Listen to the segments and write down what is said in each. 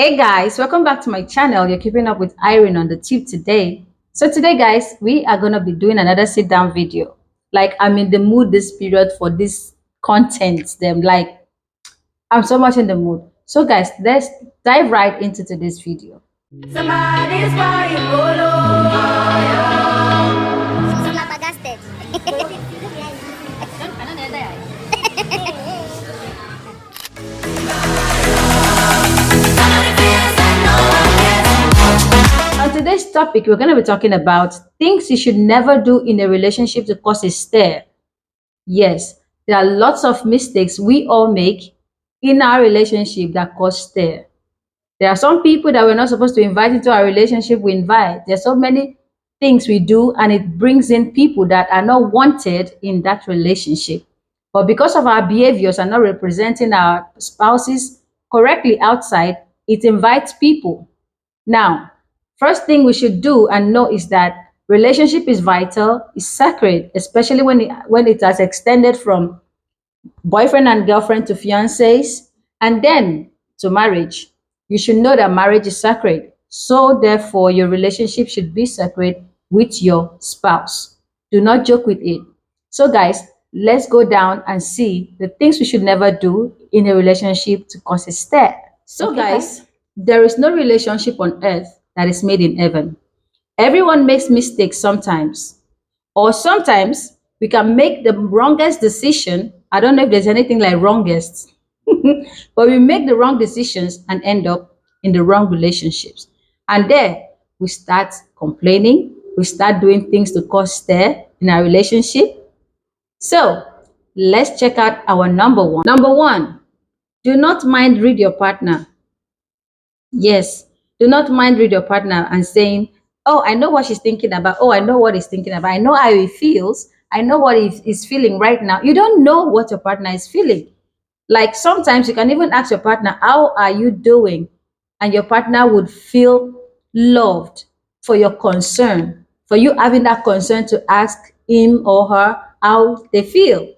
Hey guys, welcome back to my channel. You're keeping up with Irene on the tip today. So today guys, we are going to be doing another sit down video. Like I'm in the mood this period for this content. Them like I'm so much in the mood. So guys, let's dive right into today's video. Somebody's buying Flabbergasted. On today's topic, we're going to be talking about things you should never do in a relationship to cause a stir. Yes, there are lots of mistakes we all make in our relationship that cause stir. There are some people that we're not supposed to invite into our relationship, we invite. There's so many things we do, and it brings in people that are not wanted in that relationship. But because of our behaviors and not representing our spouses correctly outside, it invites people. Now, first thing we should do and know is that relationship is vital, is sacred, especially when it has extended from boyfriend and girlfriend to fiancés and then to marriage. You should know that marriage is sacred. So therefore, your relationship should be sacred with your spouse. Do not joke with it. So guys, let's go down and see the things we should never do in a relationship to cause a stir. So guys, there is no relationship on earth that is made in heaven. Everyone makes mistakes sometimes, or sometimes we can make the wrongest decision. I don't know if there's anything like wrongest, but we make the wrong decisions and end up in the wrong relationships. And there we start complaining, we start doing things to cause stir in our relationship. So let's check out our number one. Number one, do not mind read your partner. Yes, do not mind read your partner and saying, "Oh, I know what she's thinking about. Oh, I know what he's thinking about. I know how he feels. I know what he's feeling right now." You don't know what your partner is feeling. Like sometimes you can even ask your partner, "How are you doing?" And your partner would feel loved for your concern, for you having that concern to ask him or her how they feel.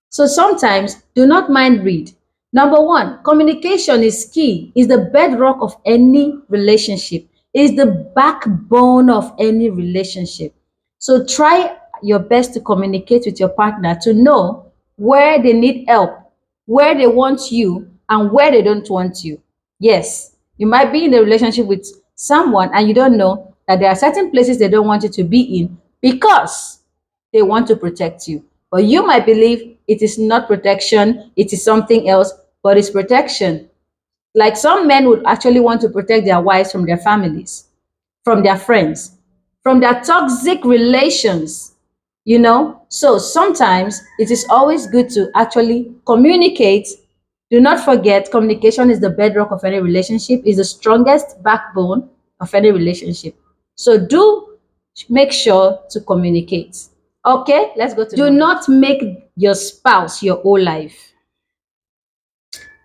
So sometimes do not mind read. Number one, communication is key, is the bedrock of any relationship, is the backbone of any relationship. So try your best to communicate with your partner to know where they need help, where they want you, and where they don't want you. Yes, you might be in a relationship with someone and you don't know that there are certain places they don't want you to be in because they want to protect you. But you might believe it is not protection, it is something else, but it's protection. Like some men would actually want to protect their wives from their families, from their friends, from their toxic relations, you know. So sometimes it is always good to actually communicate. Do not forget, communication is the bedrock of any relationship, is the strongest backbone of any relationship. So do make sure to communicate. Okay, let's go to. Do not make your spouse your whole life.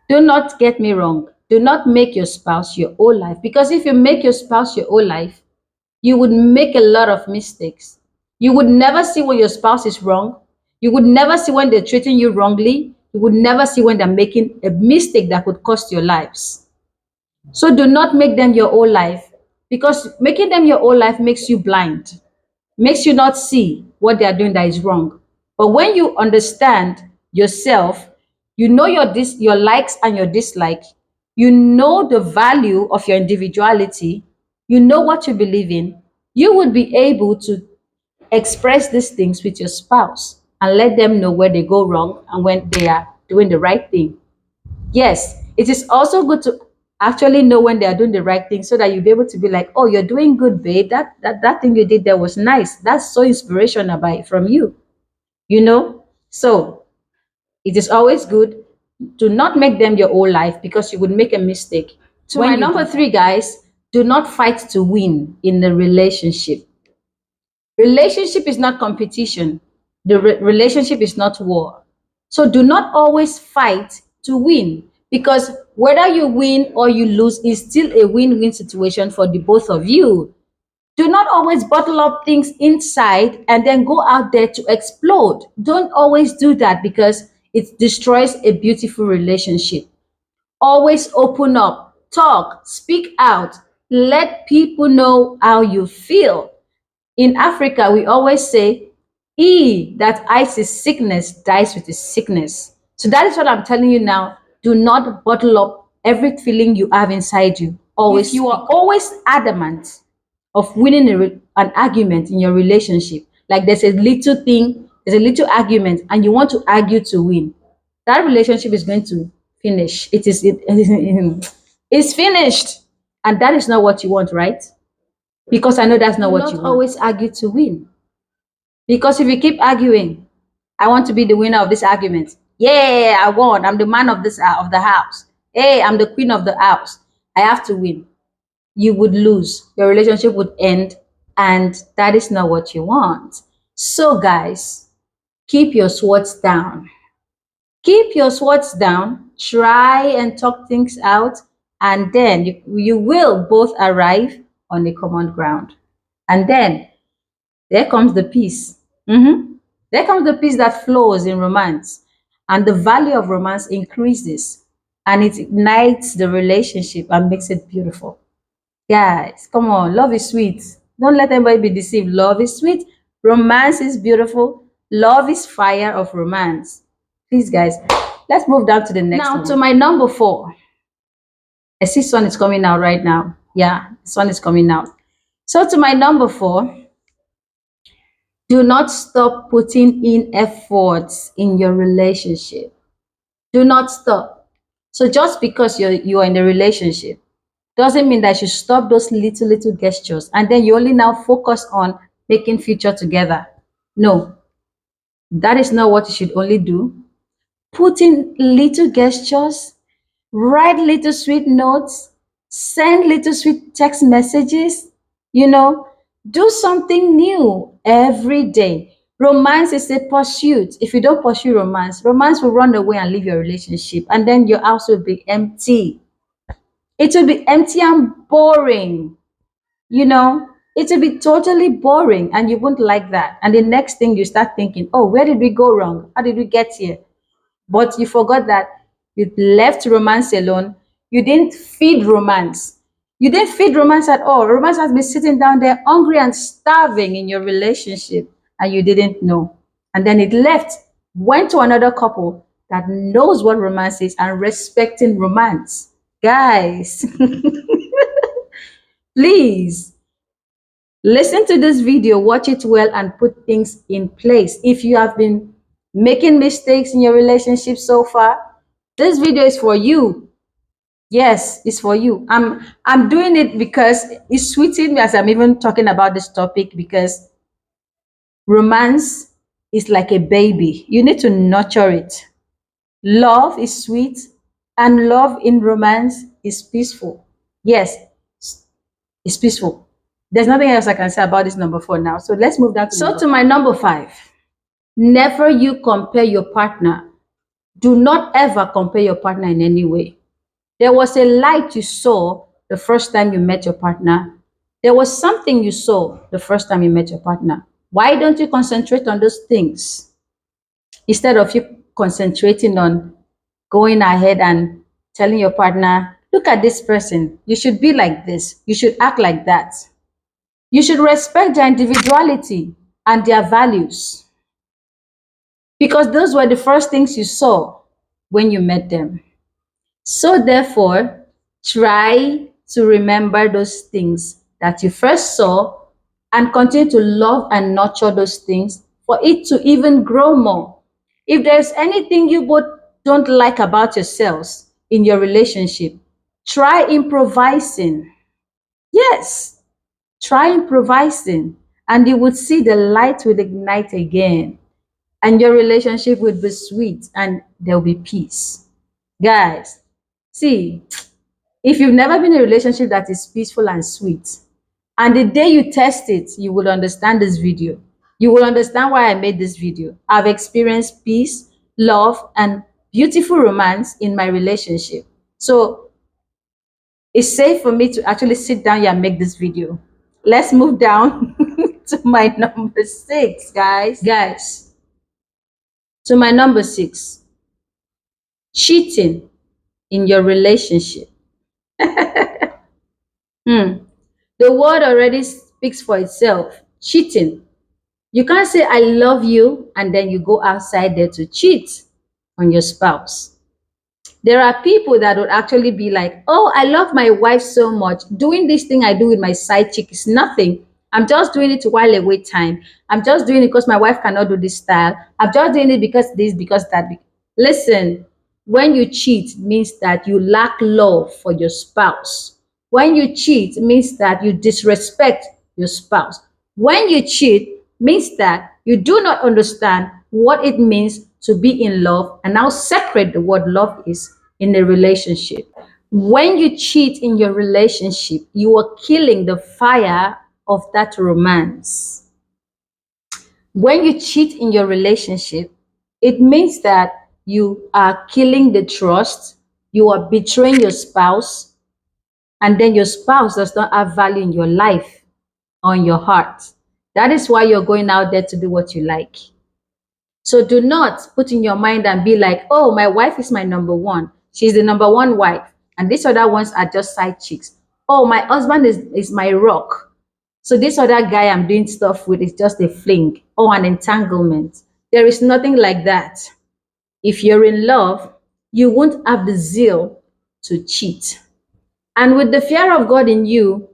Do not get me wrong. Do not make your spouse your whole life, because if you make your spouse your whole life, you would make a lot of mistakes. You would never see when your spouse is wrong. You would never see when they're treating you wrongly. You would never see when they're making a mistake that could cost your lives. So do not make them your whole life, because making them your whole life makes you blind, makes you not see what they are doing that is wrong. But when you understand yourself, you know your likes and your dislikes, you know the value of your individuality, you know what you believe in, you would be able to express these things with your spouse and let them know where they go wrong and when they are doing the right thing. Yes, it is also good to actually know when they are doing the right thing so that you'll be able to be like, "Oh, you're doing good, babe. That thing you did there was nice. That's so inspirational by from you." You know? So it is always good to not make them your whole life, because you would make a mistake. So my number three, guys, do not fight to win in the relationship. Relationship is not competition. The relationship is not war. So do not always fight to win, because whether you win or you lose is still a win-win situation for the both of you. Do not always bottle up things inside and then go out there to explode. Don't always do that, because it destroys a beautiful relationship. Always open up. Talk, speak out, let people know how you feel. In Africa, we always say, he that hides his sickness dies with his sickness. So that is what I'm telling you now. Do not bottle up every feeling you have inside you. Always, if you are always adamant of winning an argument in your relationship, like there's a little thing, there's a little argument, and you want to argue to win, that relationship is going to finish. It's finished. And that is not what you want, right? Because I know that's not what you want. Always argue to win. Because if you keep arguing, I want to be the winner of this argument. Yeah, I won. I'm the man of this of the house. Hey, I'm the queen of the house. I have to win. You would lose. Your relationship would end, and that is not what you want. So, guys, keep your swords down. Keep your swords down. Try and talk things out, and then you will both arrive on a common ground. And then there comes the peace. There comes the peace that flows in romance, and the value of romance increases, and it ignites the relationship and makes it beautiful. Guys, come on, love is sweet. Don't let anybody be deceived. Love is sweet. Romance is beautiful. Love is fire of romance. Please, guys, let's move down to the next one. Now, to my number 4. I see sun is coming out right now. Yeah, sun is coming out. So to my number 4, do not stop putting in efforts in your relationship. Do not stop. So just because you're in a relationship doesn't mean that you stop those little gestures and then you only now focus on making future together. No, that is not what you should only do. Put in little gestures, write little sweet notes, send little sweet text messages, you know, do something new every day. Romance is a pursuit. If you don't pursue romance, romance will run away and leave your relationship, and then your house will be empty. It will be empty and boring, you know. It will be totally boring, and you won't like that. And the next thing you start thinking, oh, where did we go wrong? How did we get here? But you forgot that you left romance alone. You didn't feed romance. You didn't feed romance at all. Romance has been sitting down there hungry and starving in your relationship, and you didn't know. And then it left, went to another couple that knows what romance is and respecting romance. Guys, please listen to this video, watch it well, and put things in place. If you have been making mistakes in your relationship so far, this video is for you. Yes, it's for you. I'm doing it because it's sweeting me as I'm even talking about this topic, because romance is like a baby. You need to nurture it. Love is sweet, and love in romance is peaceful. Yes, it's peaceful. There's nothing else I can say about this number 4 now. So let's move down to my number 5. Never you compare your partner. Do not ever compare your partner in any way. There was a light you saw the first time you met your partner. There was something you saw the first time you met your partner. Why don't you concentrate on those things instead of you concentrating on going ahead and telling your partner, look at this person. You should be like this. You should act like that. You should respect their individuality and their values, because those were the first things you saw when you met them. So therefore, try to remember those things that you first saw and continue to love and nurture those things for it to even grow more. If there's anything you both don't like about yourselves in your relationship, try improvising. Yes, try improvising, and you would see the light will ignite again, and your relationship would be sweet, and there will be peace. Guys, see, if you've never been in a relationship that is peaceful and sweet, and the day you test it, you will understand this video. You will understand why I made this video. I've experienced peace, love, and beautiful romance in my relationship. So it's safe for me to actually sit down here and make this video. Let's move down to my number 6, guys. Guys, to my number 6, cheating in your relationship. Hmm. The word already speaks for itself. Cheating. You can't say, I love you, and then you go outside there to cheat on your spouse. There are people that would actually be like, oh, I love my wife so much. Doing this thing I do with my side chick is nothing. I'm just doing it to while away time. I'm just doing it because my wife cannot do this style. I'm just doing it because this, because that. Listen, when you cheat, means that you lack love for your spouse. When you cheat, means that you disrespect your spouse. When you cheat, means that you do not understand what it means to be in love and how sacred the word love is in a relationship. When you cheat in your relationship, you are killing the fire of that romance. When you cheat in your relationship, it means that you are killing the trust, you are betraying your spouse, and then your spouse does not have value in your life or in your heart. That is why you're going out there to do what you like. So do not put in your mind and be like, oh, my wife is my number one. She's the number one wife. And these other ones are just side chicks. Oh, my husband is my rock. So this other guy I'm doing stuff with is just a fling or an entanglement. There is nothing like that. If you're in love, you won't have the zeal to cheat. And with the fear of God in you,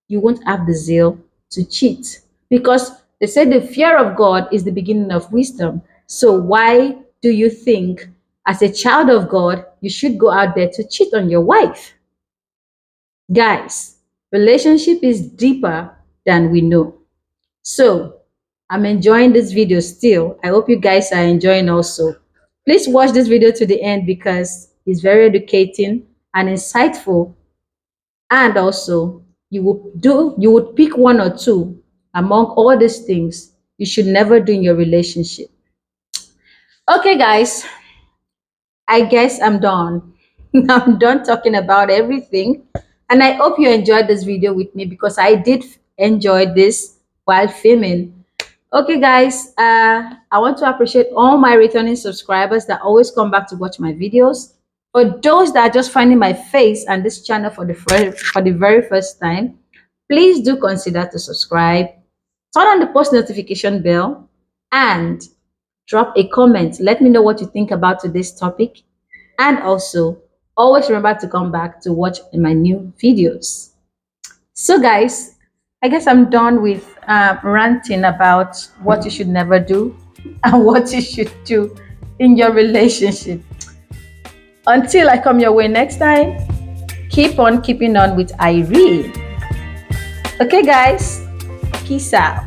you won't have the zeal to cheat. Because they say the fear of God is the beginning of wisdom. So why do you think, as a child of God, you should go out there to cheat on your wife? Guys, relationship is deeper than we know. So I'm enjoying this video still. I hope you guys are enjoying also. Please watch this video to the end because it's very educating and insightful, and also you would pick one or two among all these things you should never do in your relationship. Okay, guys, I guess I'm done. I'm done talking about everything, and I hope you enjoyed this video with me because I did enjoy this while filming. Okay, guys, I want to appreciate all my returning subscribers that always come back to watch my videos. For those that are just finding my face and this channel for the very first time, please do consider to subscribe, turn on the post notification bell, and drop a comment. Let me know what you think about today's topic. And also, always remember to come back to watch my new videos. So, guys, I guess I'm done with ranting about what you should never do and what you should do in your relationship. Until I come your way next time, keep on keeping on with Irene. Okay, guys, peace out.